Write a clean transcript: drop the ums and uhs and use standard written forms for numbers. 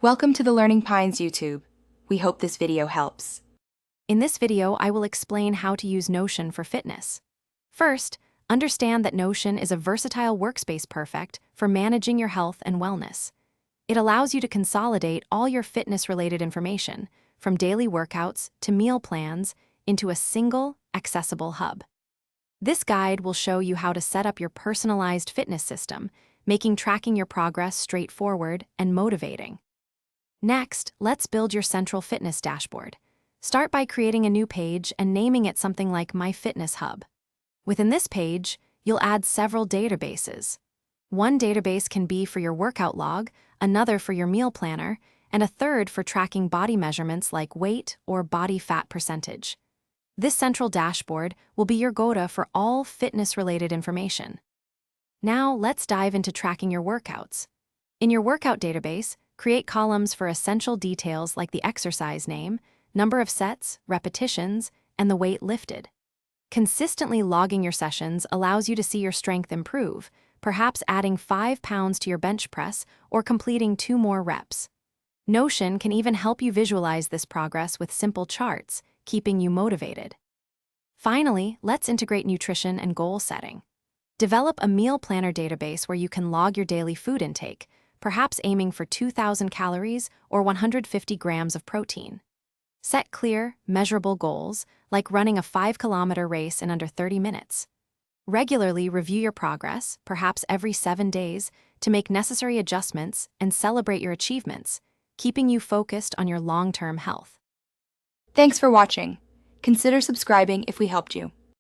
Welcome to the Learning Pines YouTube. We hope this video helps. In this video, I will explain how to use Notion for fitness. First, understand that Notion is a versatile workspace perfect for managing your health and wellness. It allows you to consolidate all your fitness-related information, from daily workouts to meal plans, into a single, accessible hub. This guide will show you how to set up your personalized fitness system, making tracking your progress straightforward and motivating. Next, let's build your central fitness dashboard. Start by creating a new page and naming it something like My Fitness Hub. Within this page, you'll add several databases. One database can be for your workout log, another for your meal planner, and a third for tracking body measurements like weight or body fat percentage. This central dashboard will be your go-to for all fitness-related information. Now, let's dive into tracking your workouts. In your workout database, create columns for essential details like the exercise name, number of sets, repetitions, and the weight lifted. Consistently logging your sessions allows you to see your strength improve, perhaps adding 5 pounds to your bench press or completing 2 more reps. Notion can even help you visualize this progress with simple charts, keeping you motivated. Finally, let's integrate nutrition and goal setting. Develop a meal planner database where you can log your daily food intake, perhaps aiming for 2,000 calories or 150 grams of protein. Set clear, measurable goals, like running a 5-kilometer race in under 30 minutes. Regularly review your progress, perhaps every 7 days, to make necessary adjustments and celebrate your achievements, keeping you focused on your long-term health. Thanks for watching. Consider subscribing if we helped you.